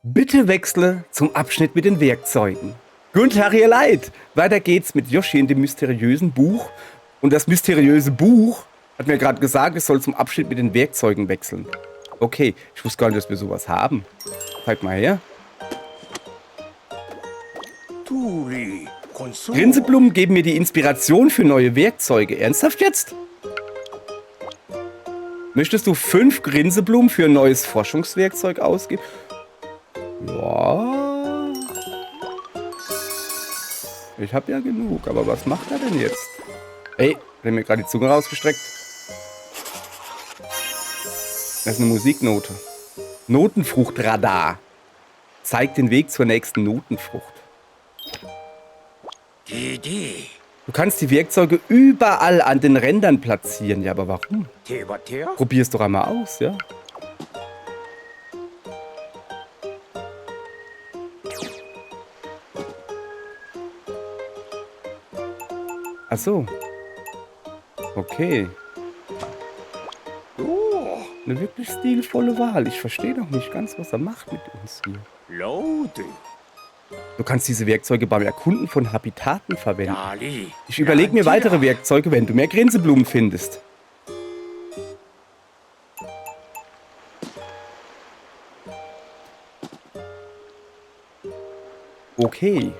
Bitte wechsle zum Abschnitt mit den Werkzeugen. Guten Tag, ihr Leid. Weiter geht's mit Yoshi in dem mysteriösen Buch. Und das mysteriöse Buch hat mir gerade gesagt, es soll zum Abschnitt mit den Werkzeugen wechseln. Okay, ich wusste gar nicht, dass wir sowas haben. Zeig mal her. Grinseblumen geben mir die Inspiration für neue Werkzeuge. Ernsthaft jetzt? Möchtest du 5 Grinseblumen für ein neues Forschungswerkzeug ausgeben? Ja. Ich habe ja genug, aber was macht er denn jetzt? Ey, hat er mir gerade die Zunge rausgestreckt? Das ist eine Musiknote. Notenfruchtradar. Zeigt den Weg zur nächsten Notenfrucht. Du kannst die Werkzeuge überall an den Rändern platzieren. Ja, aber warum? Probier's doch einmal aus, ja? Ach so. Okay. Eine wirklich stilvolle Wahl. Ich verstehe doch nicht ganz, was er macht mit uns hier. Du kannst diese Werkzeuge beim Erkunden von Habitaten verwenden. Ich überlege mir weitere Werkzeuge, wenn du mehr Grinseblumen findest. Okay.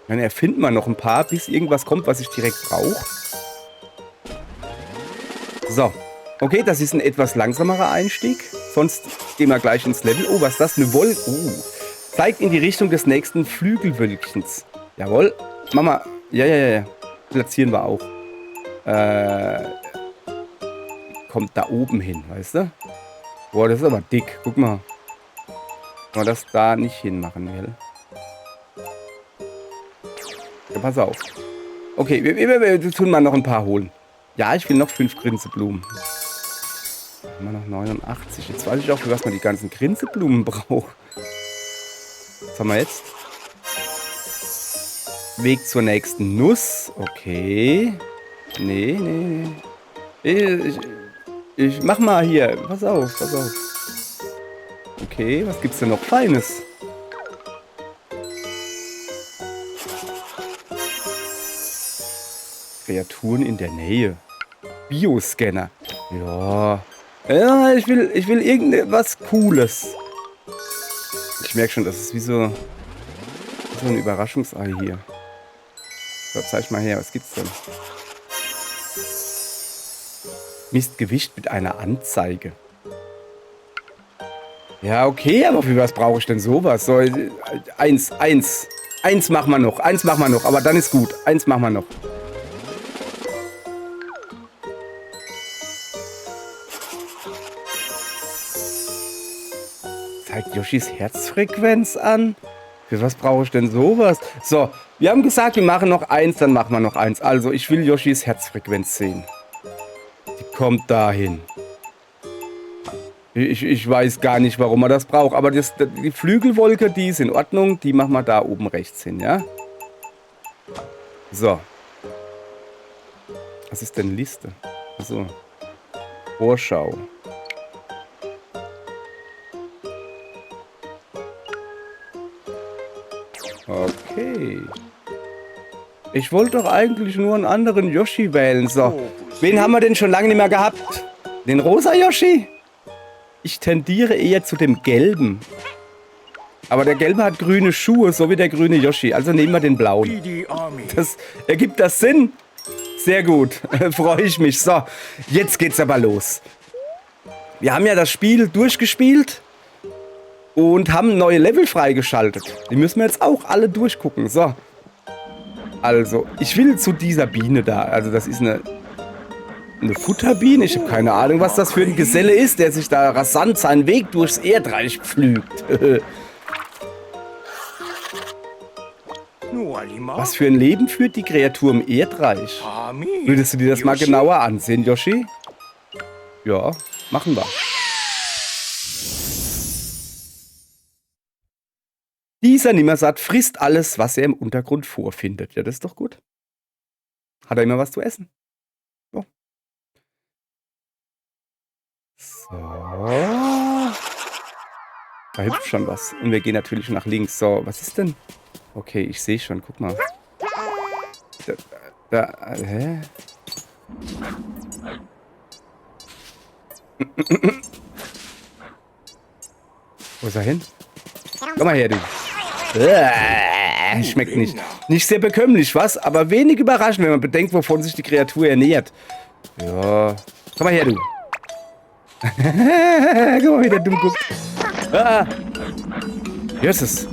Dann erfinden wir noch ein paar, bis irgendwas kommt, was ich direkt brauche. So. Okay, das ist ein etwas langsamerer Einstieg. Sonst gehen wir gleich ins Level. Oh, was ist das? Eine Wolke. Zeigt in die Richtung des nächsten Flügelwölkchens. Jawohl. Mama. Ja. Platzieren wir auch. Kommt da oben hin, weißt du? Boah, das ist aber dick. Guck mal. Kann man das da nicht hinmachen, gell? Ja, pass auf. Okay, wir tun mal noch ein paar holen. Ja, ich will noch 5 Grinseblumen. Haben wir noch 89. Jetzt weiß ich auch, für was man die ganzen Grinseblumen braucht. Was haben wir jetzt? Weg zur nächsten Nuss. Okay. Nee. Ich mach mal hier. Pass auf. Okay, was gibt's denn noch Feines? Kreaturen in der Nähe. Bioscanner. Ja, ich will irgendwas Cooles. Ich merke schon, das ist wie so ein Überraschungsei hier. So, zeig mal her, was gibt's denn? Misst Gewicht mit einer Anzeige. Ja, okay, aber für was brauche ich denn sowas? So, eins machen wir noch, aber dann ist gut. Eins machen wir noch. Zeigt Yoshis Herzfrequenz an? Für was brauche ich denn sowas? So, wir haben gesagt, wir machen noch eins, dann machen wir noch eins. Also, ich will Yoshis Herzfrequenz sehen. Die kommt dahin. Ich weiß gar nicht, warum man das braucht. Aber die Flügelwolke, die ist in Ordnung. Die machen wir da oben rechts hin, ja? So. Was ist denn Liste? Achso. Vorschau. Okay. Ich wollte doch eigentlich nur einen anderen Yoshi wählen. So. Wen haben wir denn schon lange nicht mehr gehabt? Den rosa Yoshi? Ich tendiere eher zu dem gelben. Aber der gelbe hat grüne Schuhe, so wie der grüne Yoshi. Also nehmen wir den blauen. Ergibt das Sinn? Sehr gut. Freue ich mich. So, jetzt geht's aber los. Wir haben ja das Spiel durchgespielt. Und haben neue Level freigeschaltet. Die müssen wir jetzt auch alle durchgucken. So. Also, ich will zu dieser Biene da. Also, das ist eine Futterbiene. Ich habe keine Ahnung, was das für ein Geselle ist, der sich da rasant seinen Weg durchs Erdreich pflügt. Was für ein Leben führt die Kreatur im Erdreich? Würdest du dir das mal genauer ansehen, Yoshi? Ja, machen wir. Dieser Nimmersatt frisst alles, was er im Untergrund vorfindet. Ja, das ist doch gut. Hat er immer was zu essen? So. So. Da hüpft schon was. Und wir gehen natürlich nach links. So, was ist denn? Okay, ich sehe schon. Guck mal. Hä? Wo ist er hin? Komm mal her, du. Schmeckt nicht. Nicht sehr bekömmlich, was? Aber wenig überraschend, wenn man bedenkt, wovon sich die Kreatur ernährt. Ja. Komm mal her, du. Guck mal, wie der dumm guckt. Ah. Hier ist es.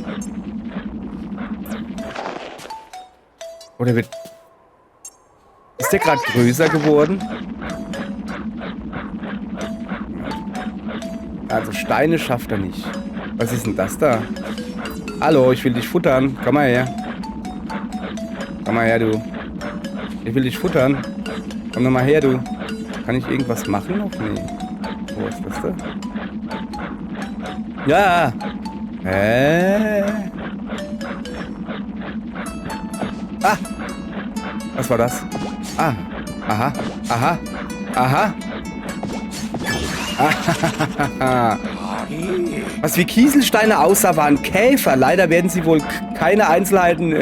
Oder wird... Ist der gerade größer geworden? Also Steine schafft er nicht. Was ist denn das da? Hallo, ich will dich futtern. Komm mal her. Komm mal her, du. Ich will dich futtern. Komm doch mal her, du. Kann ich irgendwas machen noch? Nee. Wo ist das da? Ja. Ah. Was war das? Ah. Aha. Aha. Aha. Was wie Kieselsteine aussah, waren Käfer. Leider werden wir wohl keine Einzelheiten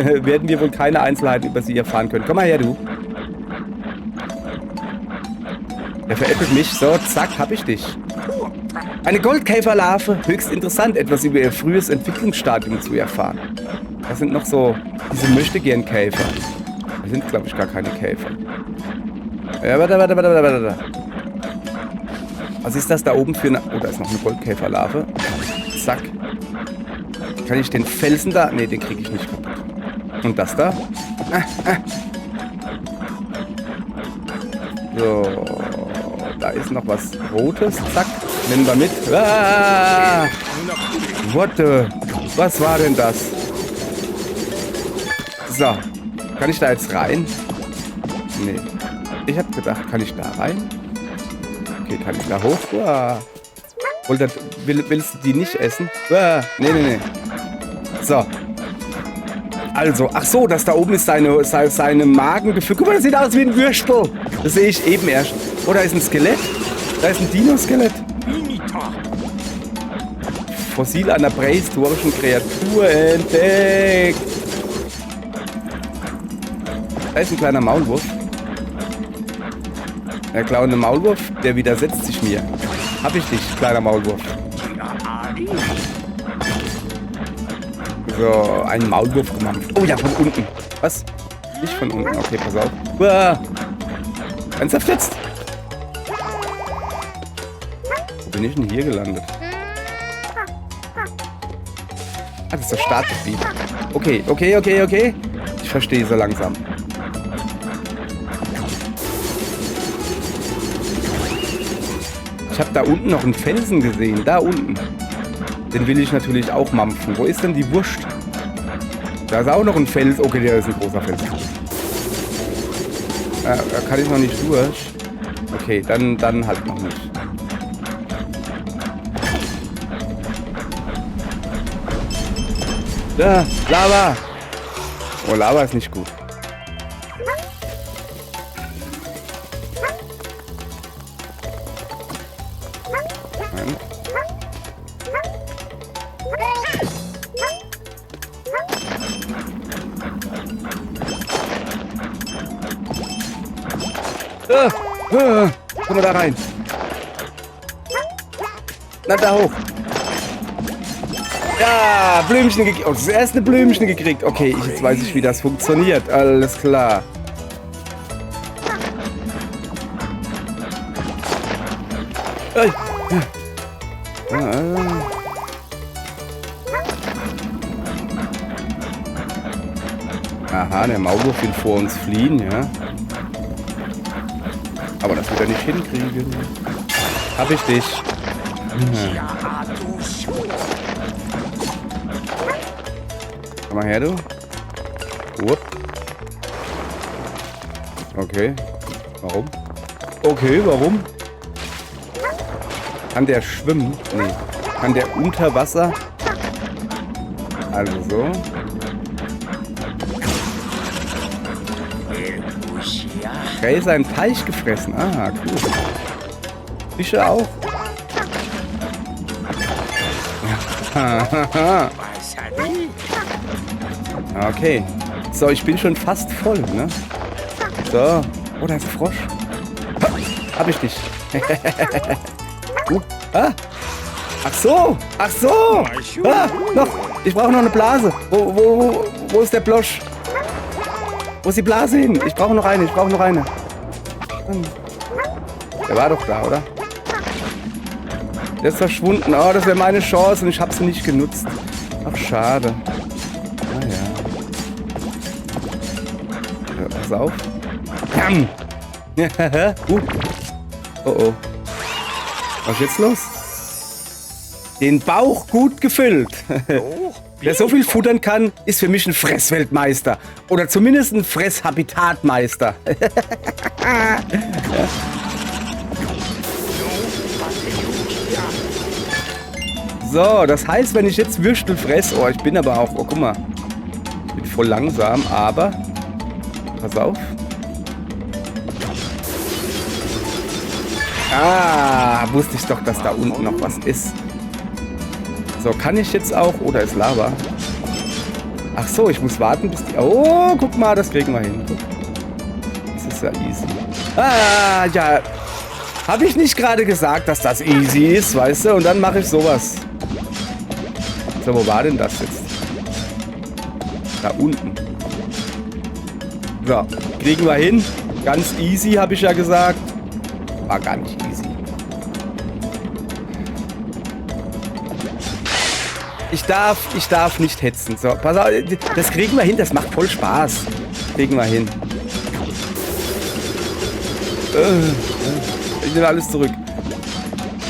über sie erfahren können. Komm mal her, du. Der veräppelt mich. So, zack, hab ich dich. Eine Goldkäferlarve. Höchst interessant, etwas über ihr frühes Entwicklungsstadium zu erfahren. Das sind noch so diese Möchtegern-Käfer. Das sind, glaube ich, gar keine Käfer. Ja, warte. Was ist das da oben für eine... Oh, da ist noch eine Goldkäferlarve. Zack. Kann ich den Felsen da... Ne, den kriege ich nicht kaputt. Und das da? So. Da ist noch was Rotes. Zack. Nehmen wir mit. Ah! What the... Was war denn das? So. Kann ich da jetzt rein? Nee. Ich habe gedacht, kann ich da rein? Okay, kann ich da hoch? Uah. Willst du die nicht essen? Uah. Nee. So. Also, ach so, das da oben ist seine Magengefühl. Guck mal, das sieht aus wie ein Würstel. Das sehe ich eben erst. Oh, da ist ein Skelett. Da ist ein Dino-Skelett. Fossil einer prähistorischen Kreatur entdeckt. Da ist ein kleiner Maulwurf. Der klauende Maulwurf, der widersetzt sich mir. Hab ich dich, kleiner Maulwurf. So, einen Maulwurf gemampft. Oh ja, von unten. Was? Nicht von unten. Okay, pass auf. Uah. Ernsthaft jetzt? Wo bin ich denn hier gelandet? Ah, das ist das Startgebiet. Okay. Ich verstehe so langsam. Ich habe da unten noch einen Felsen gesehen. Da unten. Den will ich natürlich auch mampfen. Wo ist denn die Wurst? Da ist auch noch ein Fels. Okay, der ist ein großer Felsen. Da kann ich noch nicht durch. Okay, dann halt noch nicht. Da, Lava. Oh, Lava ist nicht gut. Komm mal da rein. Na, da hoch. Ja, Blümchen gekriegt. Oh, das erste Blümchen gekriegt. Okay, jetzt weiß ich, wie das funktioniert. Alles klar. Aha, der Maulwurf will vor uns fliehen, ja. Aber das wird er nicht hinkriegen. Hab ich dich. Komm mal her, du. Okay. Warum? Okay, warum? Kann der schwimmen? Nee. Kann der unter Wasser? Also so. Ray ist ein Teich gefressen. Ah, cool. Fische auch. Okay. So, ich bin schon fast voll, ne? So. Oh, da ist ein Frosch. Hab ich dich. Ah. Ach so. Ach so. Ah, noch. Ich brauche noch eine Blase. Wo ist der Blosch? Wo ist die Blase hin? Ich brauche noch eine. Ich brauche noch eine. Der war doch da, oder? Der ist verschwunden. Oh, das wäre meine Chance und ich habe sie nicht genutzt. Ach, schade. Naja. Ja, pass auf. Oh oh. Was ist jetzt los? Den Bauch gut gefüllt. Wer so viel futtern kann, ist für mich ein Fressweltmeister. Oder zumindest ein Fresshabitatmeister. So, das heißt, wenn ich jetzt Würstel fresse... Oh, ich bin aber auch... Oh, guck mal. Ich bin voll langsam, aber... Pass auf. Ah, wusste ich doch, dass da unten noch was ist. So, kann ich jetzt auch... Oh, da ist Lava. Ach so, ich muss warten, bis die... Oh, guck mal, das kriegen wir hin. Das ist ja easy. Ah, ja. Habe ich nicht gerade gesagt, dass das easy ist, weißt du? Und dann mache ich sowas. So, wo war denn das jetzt? Da unten. So, kriegen wir hin. Ganz easy, habe ich ja gesagt. War gar nicht easy. Ich darf nicht hetzen. So, pass auf, das kriegen wir hin. Das macht voll Spaß. Kriegen wir hin. Ich nehme alles zurück.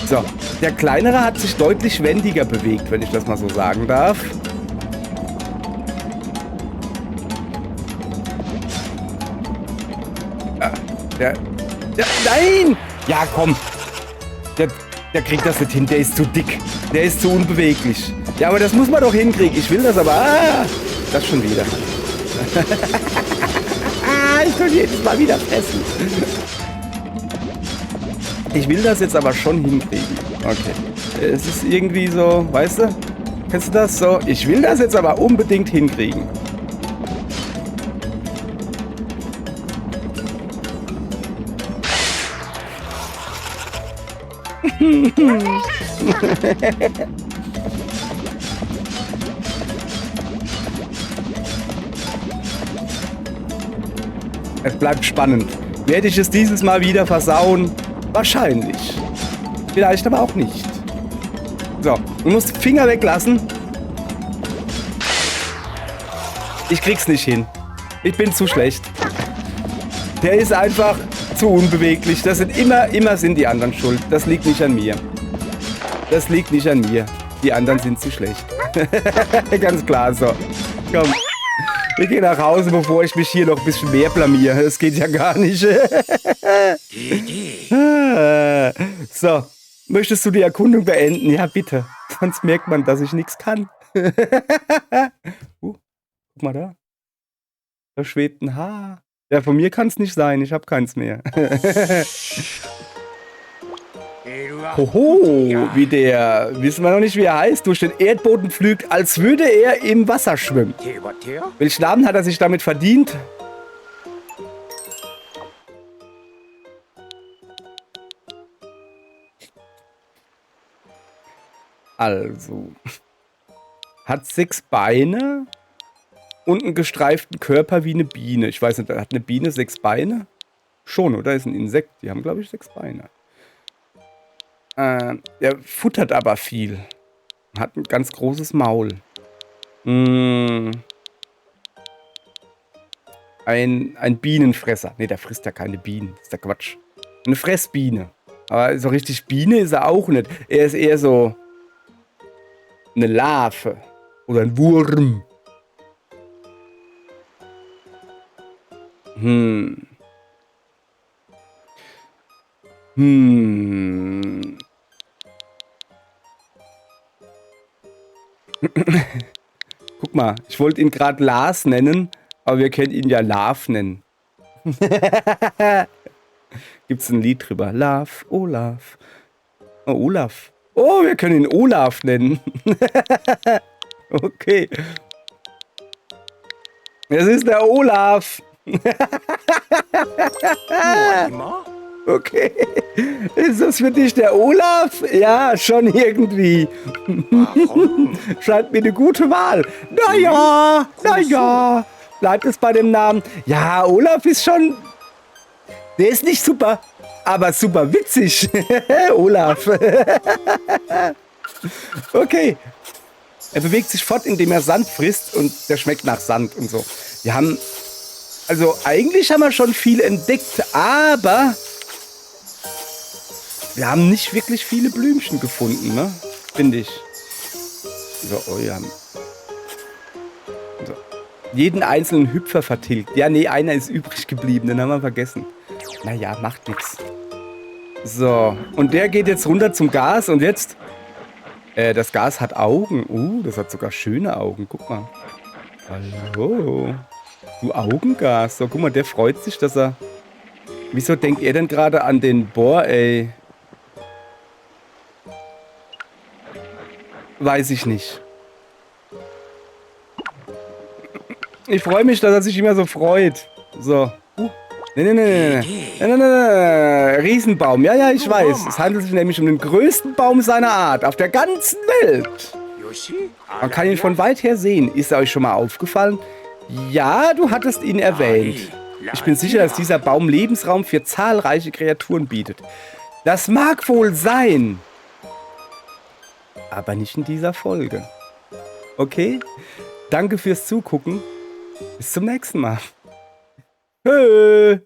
So, der kleinere hat sich deutlich wendiger bewegt, wenn ich das mal so sagen darf. Nein! Ja, komm. Der kriegt das nicht hin. Der ist zu dick. Der ist zu unbeweglich. Ja, aber das muss man doch hinkriegen. Ich will das aber... Ah, das schon wieder. Ich kann jedes Mal wieder fressen. Ich will das jetzt aber schon hinkriegen. Okay. Es ist irgendwie so, weißt du? Kennst du das? So, ich will das jetzt aber unbedingt hinkriegen. Es bleibt spannend. Werde ich es dieses Mal wieder versauen? Wahrscheinlich. Vielleicht aber auch nicht. So, du musst Finger weglassen. Ich krieg's nicht hin. Ich bin zu schlecht. Der ist einfach zu unbeweglich. Das sind immer sind die anderen schuld. Das liegt nicht an mir. Das liegt nicht an mir. Die anderen sind zu schlecht. Ganz klar so. Komm. Ich gehe nach Hause, bevor ich mich hier noch ein bisschen mehr blamiere. Das geht ja gar nicht. So. Möchtest du die Erkundung beenden? Ja, bitte. Sonst merkt man, dass ich nichts kann. Guck mal da. Da schwebt ein Haar. Ja, von mir kann es nicht sein. Ich habe keins mehr. Hoho, wie der, wissen wir noch nicht, wie er heißt, durch den Erdboden pflügt, als würde er im Wasser schwimmen. Welchen Namen hat er sich damit verdient? Also, hat 6 Beine und einen gestreiften Körper wie eine Biene. Ich weiß nicht, hat eine Biene 6 Beine? Schon, oder? Ist ein Insekt. Die haben, glaube ich, 6 Beine. Der futtert aber viel. Hat ein ganz großes Maul. Ein Bienenfresser. Ne, der frisst ja keine Bienen. Das ist der Quatsch. Eine Fressbiene. Aber so richtig Biene ist er auch nicht. Er ist eher so eine Larve. Oder ein Wurm. Guck mal, ich wollte ihn gerade Lars nennen, aber wir können ihn ja Love nennen. Gibt's ein Lied drüber? Love, Olaf. Oh, Olaf. Oh, wir können ihn Olaf nennen. Okay. Es ist der Olaf. Okay. Ist das für dich der Olaf? Ja, schon irgendwie. Warum? Scheint mir eine gute Wahl. Naja, naja. Bleibt es bei dem Namen. Ja, Olaf ist schon... Der ist nicht super, aber super witzig. Olaf. Okay. Er bewegt sich fort, indem er Sand frisst und der schmeckt nach Sand und so. Wir haben... Also eigentlich haben wir schon viel entdeckt, aber... Wir haben nicht wirklich viele Blümchen gefunden, ne? Finde ich. So, oh ja. So. Jeden einzelnen Hüpfer vertilgt. Ja, nee, einer ist übrig geblieben, den haben wir vergessen. Naja, macht nichts. So, und der geht jetzt runter zum Gas und jetzt... das Gas hat Augen. Das hat sogar schöne Augen, guck mal. Hallo. Du Augengas. So, guck mal, der freut sich, dass er... Wieso denkt er denn gerade an den Bohr, ey? Weiß ich nicht. Ich freue mich, dass er sich immer so freut. So. Nee. Riesenbaum. Ja, ich weiß. Es handelt sich nämlich um den größten Baum seiner Art auf der ganzen Welt. Man kann ihn von weit her sehen. Ist er euch schon mal aufgefallen? Ja, du hattest ihn erwähnt. Ich bin sicher, dass dieser Baum Lebensraum für zahlreiche Kreaturen bietet. Das mag wohl sein. Aber nicht in dieser Folge. Okay? Danke fürs Zugucken. Bis zum nächsten Mal. Tschö.